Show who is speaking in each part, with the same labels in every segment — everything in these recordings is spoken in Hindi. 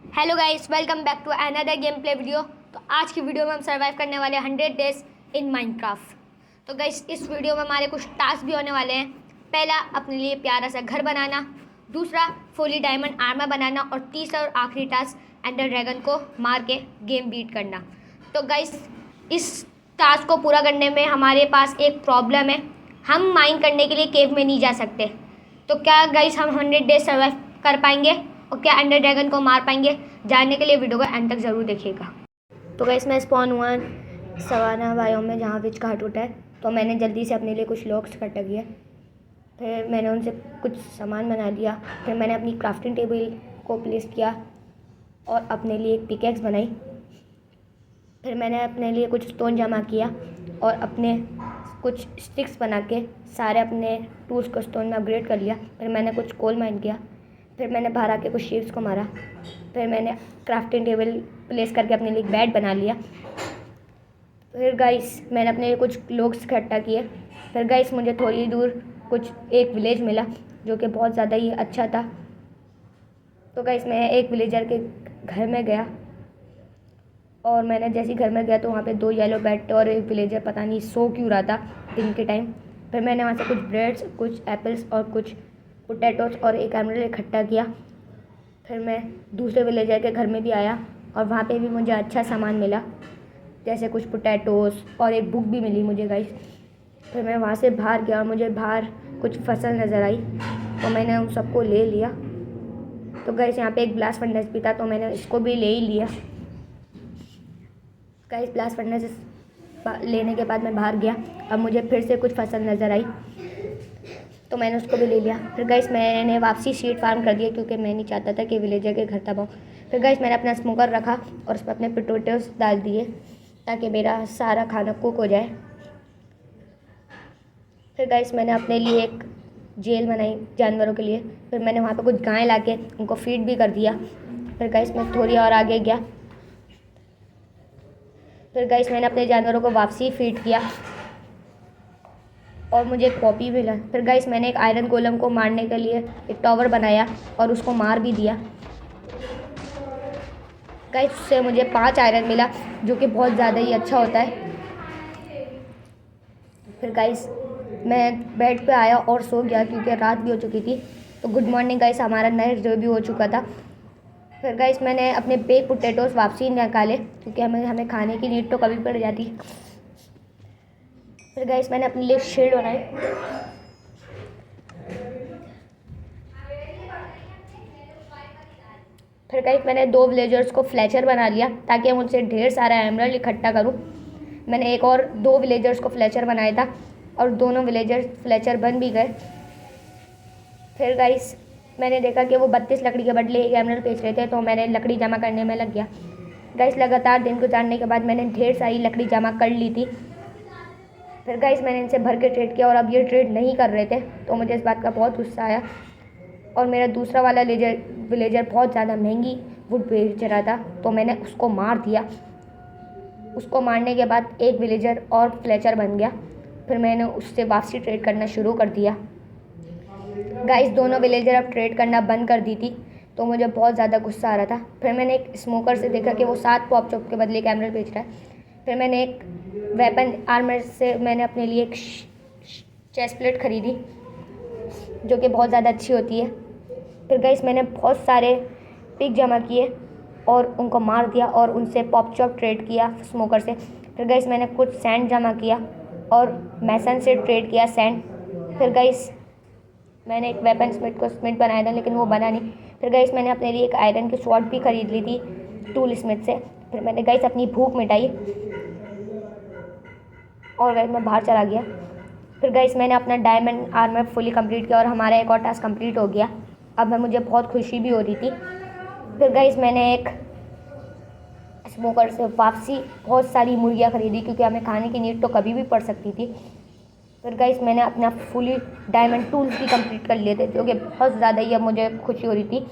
Speaker 1: Hello guys, welcome back to another game play video. तो आज की वीडियो में हम सर्वाइव करने वाले हैं 100 डेज इन माइनक्राफ्ट। तो गाइस, इस वीडियो में हमारे कुछ टास्क भी होने वाले हैं। पहला, अपने लिए प्यारा सा घर बनाना। दूसरा, फुली डायमंड आर्मर बनाना। और तीसरा और आखिरी टास्क, एंडर ड्रैगन को मार के गेम बीट करना। तो गाइस, इस टास्क को पूरा करने में हमारे पास एक प्रॉब्लम है। हम माइन करने के लिए केव में नहीं जा सकते। तो क्या गाइस हम 100 डेज सर्वाइव कर पाएंगे और क्या एंडर ड्रैगन को मार पाएंगे? जानने के लिए वीडियो को एंड तक ज़रूर देखिएगा। तो गाइस, मैं स्पॉन हुआ सवाना बायोम में जहाँ विच का हट उठा है। तो मैंने जल्दी से अपने लिए कुछ लोग इकट्ठा किए। फिर मैंने उनसे कुछ सामान बना लिया। फिर मैंने अपनी क्राफ्टिंग टेबल को प्लेस किया और अपने लिए एक पिकेक्स बनाई। फिर मैंने अपने लिए कुछ स्टोन जमा किया और अपने कुछ स्टिक्स बना के सारे अपने टूल्स को स्टोन में अपग्रेड कर लिया। फिर मैंने कुछ कोल माइन किया। फिर मैंने बाहर आके कुछ शीप्स को मारा। फिर मैंने क्राफ्टिंग टेबल प्लेस करके अपने लिए एक बेड बना लिया। फिर गाइस, मैंने अपने लिए कुछ लोग इकट्ठा किए। फिर गाइस, मुझे थोड़ी दूर कुछ एक विलेज मिला जो कि बहुत ज़्यादा ही अच्छा था। तो गाइस, मैं एक विलेजर के घर में गया और मैंने जैसे ही घर में गया तो वहाँ पे 2 येलो बैट और एक विलेजर पता नहीं सो क्यों रहा था दिन के टाइम। फिर मैंने वहाँ से कुछ ब्रेड्स, कुछ एप्पल्स और कुछ पोटैटोस और एक एमरल्ड इकट्ठा किया। फिर मैं दूसरे विलेजर के घर में भी आया और वहाँ पे भी मुझे अच्छा सामान मिला, जैसे कुछ पोटैटोस और एक बुक भी मिली मुझे गाइस। फिर मैं वहाँ से बाहर गया और मुझे बाहर कुछ फसल नज़र आई तो मैंने उन सबको ले लिया। तो गाइस, यहाँ पे एक ब्लास्ट फर्नेस भी था तो मैंने इसको भी ले ही लिया। गाइस, ब्लास्ट फर्नेस लेने के बाद मैं बाहर गया। अब मुझे फिर से कुछ फसल नज़र आई तो मैंने उसको भी ले लिया। फिर गाइस, मैंने वापसी सीड फार्म कर दिया क्योंकि मैं नहीं चाहता था कि विलेजर के घर तबाह। फिर गाइस, मैंने अपना स्मोकर रखा और उस पर अपने पोटैटोस डाल दिए ताकि मेरा सारा खाना कुक हो जाए। फिर गाइस, मैंने अपने लिए एक जेल बनाई जानवरों के लिए। फिर मैंने वहाँ पे कुछ गाय ला के उनको फीड भी कर दिया। फिर गाइस, मैं थोड़ी और आगे गया। फिर गाइस, मैंने अपने जानवरों को वापसी फीड किया और मुझे एक कॉपी मिला। फिर गाइस, मैंने एक आयरन गोलम को मारने के लिए एक टावर बनाया और उसको मार भी दिया। गाइस, उससे मुझे 5 आयरन मिला जो कि बहुत ज़्यादा ही अच्छा होता है। फिर गाइस, मैं बेड पे आया और सो गया क्योंकि रात भी हो चुकी थी। तो गुड मॉर्निंग गाइस, हमारा नाइट जो भी हो चुका था। फिर गाइस, मैंने अपने बेक पोटैटोस वापसी निकाले क्योंकि हमें खाने की नीड तो कभी पड़ जाती। फिर गाइस, मैंने अपने लिए शील्ड बनाई। फिर गाइस, मैंने 2 विलेजर्स को फ्लेचर बना लिया ताकि हम उनसे ढेर सारा एमरल्ड इकट्ठा करूं। मैंने एक और 2 विलेजर्स को फ्लेचर बनाया था और दोनों विलेजर्स फ्लेचर बन भी गए। फिर गाइस, मैंने देखा कि वो 32 लकड़ी के बदले एक एमरल्ड बेच रहे थे तो मैंने लकड़ी जमा करने में लग गया। गाइस, लगातार दिन गुजारने के बाद मैंने ढेर सारी लकड़ी जमा कर ली थी। फिर गाइस, मैंने इनसे भर के ट्रेड किया और अब ये ट्रेड नहीं कर रहे थे तो मुझे इस बात का बहुत गुस्सा आया। और मेरा दूसरा वाला विलेजर बहुत ज़्यादा महंगी वुड बेच रहा था तो मैंने उसको मार दिया। उसको मारने के बाद एक विलेजर और फ्लेचर बन गया। फिर मैंने उससे वापसी ट्रेड करना शुरू कर दिया। गाइस, दोनों विलेजर अब ट्रेड करना बंद कर दी थी तो मुझे बहुत ज़्यादा गुस्सा आ रहा था। फिर मैंने एक स्मोकर से देखा कि वो 7 पॉप चॉप के बदले एक एमरल्ड बेच रहा है। फिर मैंने एक वेपन आर्मर से मैंने अपने लिए एक चेस्ट प्लेट खरीदी जो कि बहुत ज़्यादा अच्छी होती है। फिर गाइस, मैंने बहुत सारे पिग जमा किए और उनको मार दिया और उनसे पॉप चॉप ट्रेड किया स्मोकर से। फिर गाइस, मैंने कुछ सैंड जमा किया और मैसन से ट्रेड किया सैंड। फिर गाइस, मैंने एक वेपन स्मिथ को स्मिथ बनाया था लेकिन वो बना नहीं। फिर गाइस, मैंने अपने लिए एक आयरन की स्वॉर्ड भी खरीद ली थी टूल स्मिथ से। फिर मैंने गाइस अपनी भूख मिटाई और गाइस मैं बाहर चला गया। फिर गाइस, मैंने अपना डायमंड आर्मर फुली कंप्लीट किया और हमारा एक और टास्क कंप्लीट हो गया। अब मुझे बहुत खुशी भी हो रही थी। फिर गाइस, मैंने एक स्मोकर से वापसी बहुत सारी मुर्गियाँ खरीदी क्योंकि हमें खाने की नीड तो कभी भी पड़ सकती थी। फिर गाइस, मैंने अपना फुली डायमंड टूल्स भी कंप्लीट कर लिए थे जो कि बहुत ज़्यादा ही अब मुझे खुशी हो रही थी।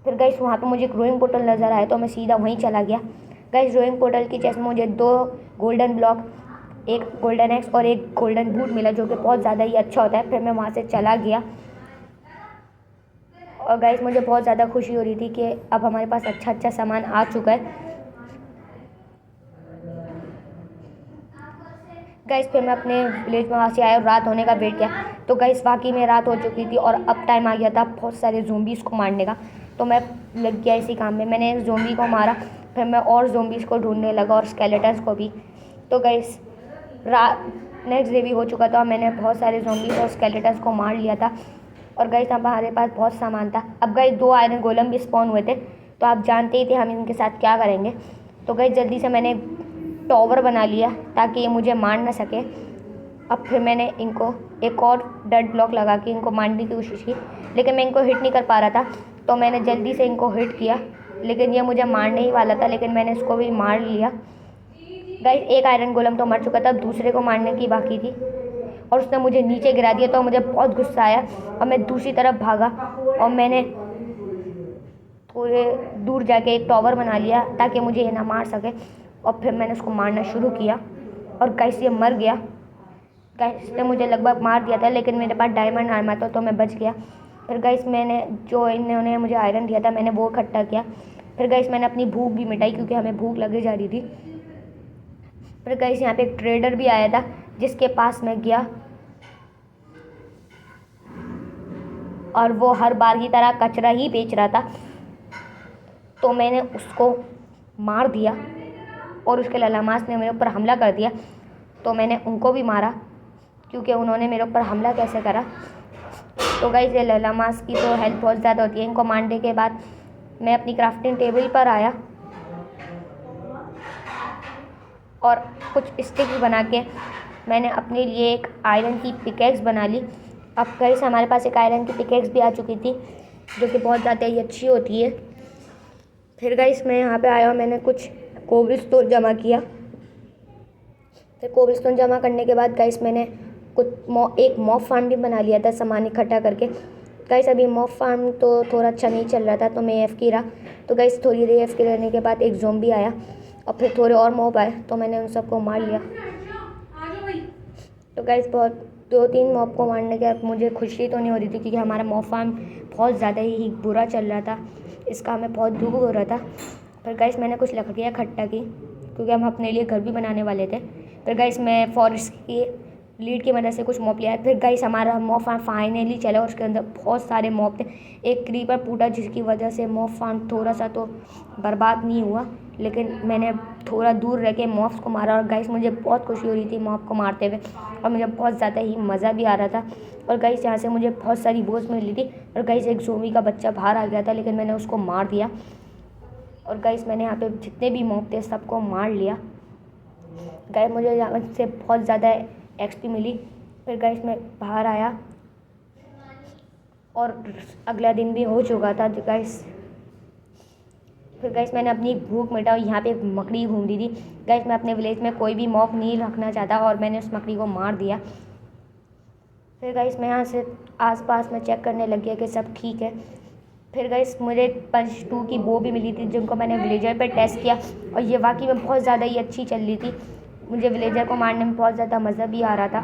Speaker 1: फिर गाइस, वहाँ पे मुझे ग्रोइंग पोर्टल नज़र आया तो मैं सीधा वहीं चला गया। गाइस, ग्रोइंग पोर्टल की चेस्ट में मुझे 2 गोल्डन ब्लॉक, एक गोल्डन एक्स और एक गोल्डन बूट मिला जो कि बहुत ज़्यादा ही अच्छा होता है। फिर मैं वहाँ से चला गया और गाइस मुझे बहुत ज़्यादा खुशी हो रही थी कि अब हमारे पास अच्छा सामान आ चुका है। गाइस फिर मैं अपने विलेज में वहाँ से आया और रात होने का वेट किया, तो गाइस वाकई में रात हो चुकी थी और अब टाइम आ गया था बहुत सारे ज़ोंबीज़ को मारने का। तो मैं लग गया इसी काम में, मैंने ज़ोंबी को मारा, फिर मैं और ज़ोंबीज़ को ढूंढने लगा और स्केलेटन्स को भी। तो गाइस नेक्स्ट डे भी हो चुका था और मैंने बहुत सारे ज़ोंबीज़ और स्केलेटन्स को मार लिया था। और गाइस अब हमारे पास बहुत सामान था। अब गाइस 2 आयरन गोलम भी स्पॉन हुए थे, तो आप जानते ही थे हम इनके साथ क्या करेंगे। तो गाइस जल्दी से मैंने टॉवर बना लिया ताकि ये मुझे मार ना सके। अब फिर मैंने इनको एक और डेड ब्लॉक लगा के इनको मारने की कोशिश की, लेकिन मैं इनको हिट नहीं कर पा रहा था। तो मैंने जल्दी से इनको हिट किया, लेकिन ये मुझे मारने ही वाला था, लेकिन मैंने इसको भी मार लिया। गाइस एक आयरन गोलम तो मर चुका था, अब दूसरे को मारने की बाकी थी और उसने मुझे नीचे गिरा दिया। तो मुझे बहुत गुस्सा आया और मैं दूसरी तरफ भागा और मैंने थोड़े दूर जाके एक टावर बना लिया ताकि मुझे ये ना मार सके। और फिर मैंने उसको मारना शुरू किया और गाइस ये मर गया। गाइस ने मुझे लगभग मार दिया था, लेकिन मेरे पास डायमंड आर्मर था तो मैं बच गया। फिर गाइस मैंने जो इन्होंने मुझे आयरन दिया था मैंने वो इकट्ठा किया। फिर गाइस मैंने अपनी भूख भी मिटाई क्योंकि हमें भूख लगी जा रही थी। फिर गाइस यहाँ पे एक ट्रेडर भी आया था जिसके पास मैं गया और वो हर बार की तरह कचरा ही बेच रहा था। तो मैंने उसको मार दिया और उसके ललामास ने मेरे ऊपर हमला कर दिया, तो मैंने उनको भी मारा क्योंकि उन्होंने मेरे ऊपर हमला कैसे करा। तो गाइस ये ललामास की तो हेल्थ बहुत ज़्यादा होती है। इनको मारने के बाद मैं अपनी क्राफ्टिंग टेबल पर आया और कुछ स्टिक बना के मैंने अपने लिए एक आयरन की पिकेक्स बना ली। अब गाइस हमारे पास एक आयरन की पिकेक्स भी आ चुकी थी जो कि बहुत ज़्यादा ही अच्छी होती है। फिर गाइस मैं यहाँ पे आया और मैंने कुछ कोबलस्टोन जमा किया। फिर कोबलस्टोन जमा करने के बाद गाइस मैंने एक मॉब फार्म भी बना लिया था सामान इकट्ठा करके। गाइस अभी मॉब फार्म तो थोड़ा अच्छा नहीं चल रहा था तो मैं AFK रहा। तो गाइस थोड़ी देर AFK रहने के बाद एक ज़ोंबी आया और फिर थोड़े और मॉब आए तो मैंने उन सबको मार लिया। तो गाइस 2-3 मॉब को मारने के बाद मुझे खुशी तो नहीं हो रही थी क्योंकि हमारा मॉब फार्म बहुत ज़्यादा ही बुरा चल रहा था, इसका हमें बहुत दुख हो रहा था। फिर गाइस मैंने कुछ लकड़ियाँ इकट्ठा की क्योंकि हम अपने लिए घर भी बनाने वाले थे। फिर गाइस मैं फॉरेस्ट की लीड की मदद से कुछ मॉब लिया। फिर गाइस हमारा मॉब फार्म फाइनली चला और उसके अंदर बहुत सारे मॉब थे। एक क्रीपर फूटा जिसकी वजह से मॉब फार्म थोड़ा सा तो बर्बाद नहीं हुआ, लेकिन मैंने थोड़ा दूर रह के मॉब्स को मारा और गाइस मुझे बहुत खुशी हो रही थी मॉब को मारते हुए और मुझे बहुत ज़्यादा ही मज़ा भी आ रहा था। और गाइस यहाँ से मुझे बहुत सारी बोझ मिली थी और गाइस एक ज़ोंबी का बच्चा बाहर आ गया था लेकिन मैंने उसको मार दिया। और गाइस मैंने यहाँ पे जितने भी मॉब थे सबको मार लिया। गाइस मुझे यहाँ से बहुत ज़्यादा XP मिली। फिर गाइस मैं बाहर आया और अगला दिन भी हो चुका था गाइस। फिर गाइस मैंने अपनी भूख मिटाई। यहाँ पे एक मकड़ी घूम रही थी। गाइस मैं अपने विलेज में कोई भी मॉब नहीं रखना चाहता और मैंने उस मकड़ी को मार दिया। फिर गाइस मैं यहाँ से आसपास में चेक करने लग गया कि सब ठीक है। फिर गाइस मुझे पंच 2 की बो भी मिली थी जिनको मैंने विलेजर पे टेस्ट किया और ये वाकई में बहुत ज़्यादा ही अच्छी चल रही थी। मुझे विलेजर को मारने में बहुत ज़्यादा मज़ा भी आ रहा था।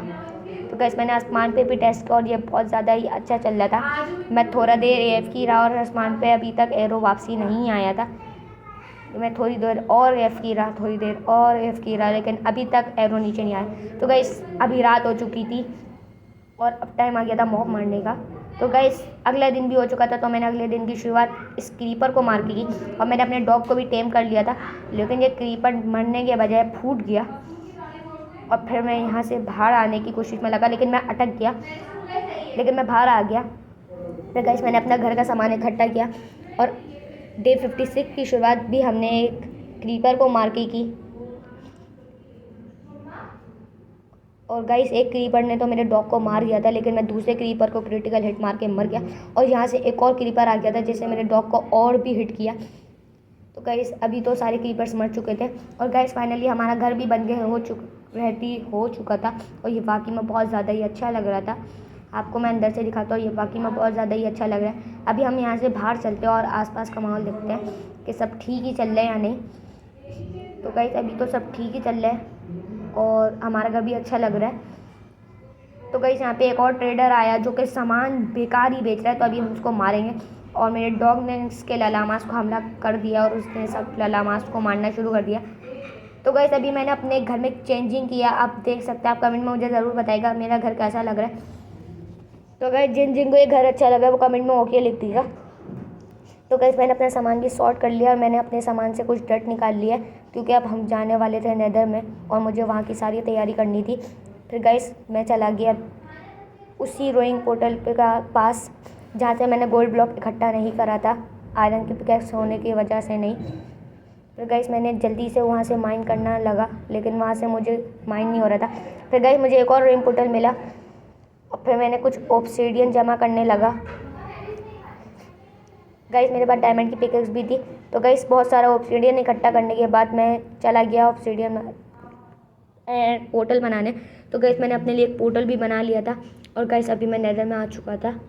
Speaker 1: तो गाइस मैंने आसमान पे भी टेस्ट किया और ये बहुत ज़्यादा ही अच्छा चल रहा था। मैं थोड़ा देर AFK रहा और आसमान पे अभी तक एरो वापसी नहीं आया था। मैं थोड़ी देर और AFK रहा, थोड़ी देर और AFK रहा, लेकिन अभी तक एरो नीचे नहीं आया। तो गाइस अभी रात हो चुकी थी और अब टाइम आ गया था मॉब मारने का। तो गाइस अगला दिन भी हो चुका था तो मैंने अगले दिन की शुरुआत इस क्रीपर को मार के की और मैंने अपने डॉग को भी टेम कर लिया था, लेकिन ये क्रीपर मरने के बजाय फूट गया और फिर मैं यहाँ से बाहर आने की कोशिश में लगा लेकिन मैं अटक गया, लेकिन मैं बाहर आ गया। फिर गाइस मैंने अपना घर का सामान इकट्ठा किया और डे 56 की शुरुआत भी हमने एक क्रीपर को मार के की। और गाइस एक क्रीपर ने तो मेरे डॉग को मार दिया था, लेकिन मैं दूसरे क्रीपर को क्रिटिकल हिट मार के मर गया और यहाँ से एक और क्रीपर आ गया था जिससे मेरे डॉग को और भी हिट किया। तो गाइस अभी तो सारे क्रीपर्स मर चुके थे और गाइस फाइनली हमारा घर भी बन के हो चुका था और ये वाकई में बहुत ज़्यादा ही अच्छा लग रहा था। आपको मैं अंदर से दिखाता हूँ, ये वाकई में बहुत ज़्यादा ही अच्छा लग रहा है। अभी हम यहाँ से बाहर चलते हैं और आसपास का माहौल देखते हैं कि सब ठीक ही चल रहा है या नहीं। तो गाइस अभी तो सब ठीक ही चल रहा है और हमारा घर भी अच्छा लग रहा है। तो गाइस यहाँ पे एक और ट्रेडर आया जो कि सामान बेकार ही बेच रहा है, तो अभी हम उसको मारेंगे। और मेरे डॉग ने इसके ललामास को हमला कर दिया और उसने सब ललामास को मारना शुरू कर दिया। तो गाइस अभी मैंने अपने घर में चेंजिंग किया, आप देख सकते हैं। आप कमेंट में मुझे ज़रूर बताइएगा मेरा घर कैसा लग रहा है। तो गाइस जिनको ये घर अच्छा लगा वो कमेंट में ओके लिख दीजिएगा। तो गाइस मैंने अपना सामान भी सॉर्ट कर लिया और मैंने अपने सामान से कुछ डर्ट निकाल लिया क्योंकि अब हम जाने वाले थे नेदर में और मुझे वहाँ की सारी तैयारी करनी थी। फिर गाइस मैं चला गया उसी रोइंग पोर्टल पे का पास जहाँ से मैंने गोल्ड ब्लॉक इकट्ठा नहीं करा था, आयरन की पिकैक्स होने की वजह से नहीं। फिर गाइस मैंने जल्दी से वहाँ से माइन करना लगा लेकिन वहाँ से मुझे माइन नहीं हो रहा था। फिर गाइस मुझे एक और रोइंग पोर्टल मिला और फिर मैंने कुछ ऑब्सीडियन जमा करने लगा। गाइस मेरे पास डायमंड की पिकैक्स भी थी। तो गाइस बहुत सारा ऑब्सीडियन इकट्ठा करने के बाद मैं चला गया ऑब्सीडियन पोर्टल बनाने। तो गाइस मैंने अपने लिए एक पोर्टल भी बना लिया था और गाइस अभी मैं नेदर में आ चुका था।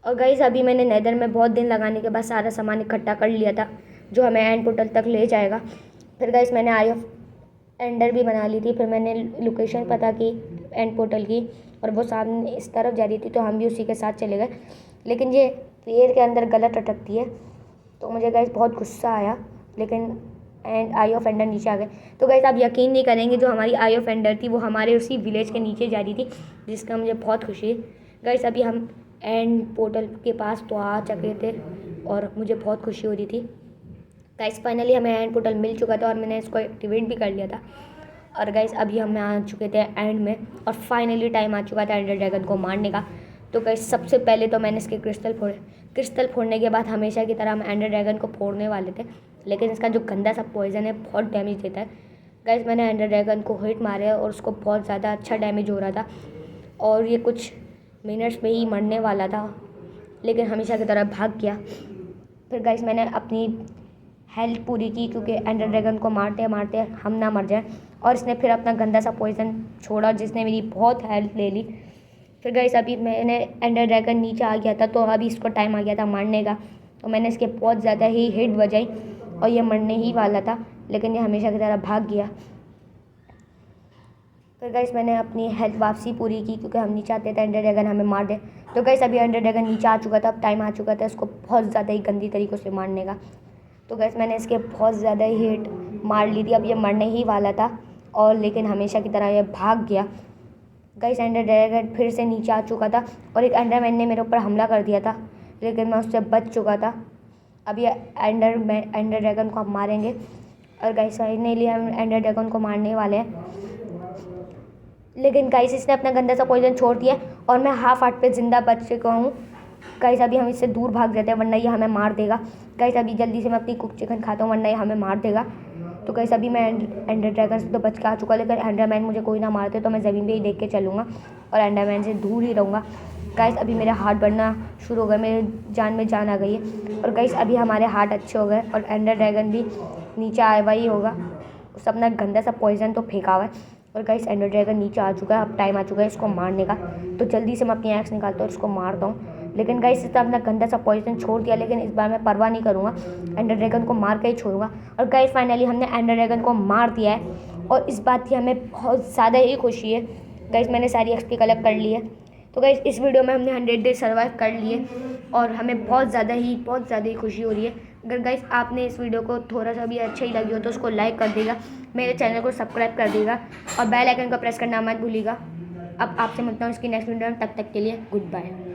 Speaker 1: और गाइस अभी मैंने नेदर में बहुत दिन लगाने के बाद सारा सामान इकट्ठा कर लिया था जो हमें एंड पोर्टल तक ले जाएगा। फिर गाइस मैंने आई ऑफ एंडर भी बना ली थी। फिर मैंने लोकेशन पता की एंड पोर्टल की और वो सामने इस तरफ जा रही थी तो हम भी उसी के साथ चले गए, लेकिन ये पेड़ के अंदर गलत अटकती है। तो मुझे गाइस बहुत गुस्सा आया लेकिन एंड आई ऑफ एंडर नीचे आ गए। तो गाइस आप यकीन नहीं करेंगे, जो हमारी आई ऑफ एंडर थी वो हमारे उसी विलेज के नीचे जा रही थी, जिसका मुझे बहुत खुशी है। गाइस अभी हम एंड पोर्टल के पास तो आ चुके थे और मुझे बहुत खुशी हो रही थी। गाइस फाइनली हमें एंड पोर्टल मिल चुका था और मैंने इसको एक्टिवेट भी कर लिया था। और गाइस अभी हम आ चुके थे एंड में और फाइनली टाइम आ चुका था एंडर ड्रैगन को मारने का। तो गाइस सबसे पहले तो मैंने इसके क्रिस्टल फोड़ने के बाद हमेशा की तरह हम एंडर ड्रैगन को फोड़ने वाले थे, लेकिन इसका जो गंदा सा पॉइज़न है बहुत डैमेज देता है। गाइस मैंने एंडर ड्रैगन को हिट मारे और उसको बहुत ज़्यादा अच्छा डैमेज हो रहा था और ये कुछ मिनट्स में ही मरने वाला था, लेकिन हमेशा की तरह भाग गया। फिर गाइस मैंने अपनी हेल्थ पूरी की क्योंकि एंडर ड्रैगन को मारते मारते हम ना मर जाए, और इसने फिर अपना गंदा सा पॉइज़न छोड़ा जिसने मेरी बहुत हेल्प ले ली। फिर गाइस अभी मैंने एंडर ड्रैगन नीचे आ गया था तो अभी इसको टाइम आ गया था मारने का। तो मैंने इसके बहुत ज़्यादा ही हिट बजाई और ये मरने ही वाला था, लेकिन ये हमेशा की तरह भाग गया। फिर गाइस मैंने अपनी हेल्थ वापसी पूरी की क्योंकि हम नहीं चाहते थे एंडर ड्रैगन हमें मार दे। तो गाइस अभी एंडर ड्रैगन नीचे आ चुका था, अब टाइम आ चुका था इसको बहुत ज़्यादा ही गंदी तरीक़ों से मारने का। तो गाइस मैंने इसके बहुत ज़्यादा ही हिट मार ली थी, अब ये मरने ही वाला था और लेकिन हमेशा की तरह ये भाग गया। गाइस एंडर ड्रैगन फिर से नीचे आ चुका था और एक एंडरमैन ने मेरे ऊपर हमला कर दिया था, लेकिन मैं उससे बच चुका था। अब ये एंडर ड्रैगन को हम मारेंगे और गाइस फाइनली हम एंडर ड्रैगन को मारने वाले हैं, लेकिन गाइस इसने अपना गंदा सा पॉइजन छोड़ दिया और मैं हाफ हार्ट पे ज़िंदा बच चुका हूँ। गाइस अभी हम इससे दूर भाग जाते हैं वरना ये हमें मार देगा। गाइस अभी जल्दी से मैं अपनी कुक चिकन खाता हूँ वरना ये हमें मार देगा। तो गाइस अभी मैं एंडर ड्रैगन से तो बच के आ चुका, लेकिन एंडरमैन मुझे कोई ना मारते तो मैं ज़मीन पे ही देख के चलूँगा और एंडरमैन से दूर ही रहूँगा। गाइस अभी मेरे हार्ट बढ़ना शुरू हो गए, मेरे जान में जान आ गई है और गाइस अभी हमारे हार्ट अच्छे हो गए और एंडर ड्रैगन भी नीचे आया हुआ ही होगा, उसने अपना गंदा सा पॉइजन तो फेंका हुआ है। और गाइस एंडर ड्रैगन नीचे आ चुका है, अब टाइम आ चुका है इसको मारने का। तो जल्दी से मैं अपनी एक्स निकालता हूँ और इसको मारता हूँ, लेकिन गाइस इसने अपना गंदा सा पॉइजन छोड़ दिया, लेकिन इस बार मैं परवाह नहीं करूँगा, एंडर ड्रैगन को मार के ही छोड़ूंगा। और गाइस फाइनली हमने एंडर ड्रैगन को मार दिया है और इस बात की हमें बहुत ज़्यादा ही खुशी है। गाइस मैंने सारी एक्सपी कलेक्ट कर ली है। तो गाइस इस वीडियो में हमने 100 डेज सर्वाइव कर लिए और हमें बहुत ज़्यादा ही खुशी हो रही है। अगर गाइस आपने इस वीडियो को थोड़ा सा भी अच्छा ही लगी हो तो उसको लाइक कर देगा, मेरे चैनल को सब्सक्राइब कर देगा और बेल आइकन को प्रेस करना मत भूलिएगा। अब आपसे मिलता हूँ इसकी नेक्स्ट वीडियो में, तब तक के लिए गुड बाय।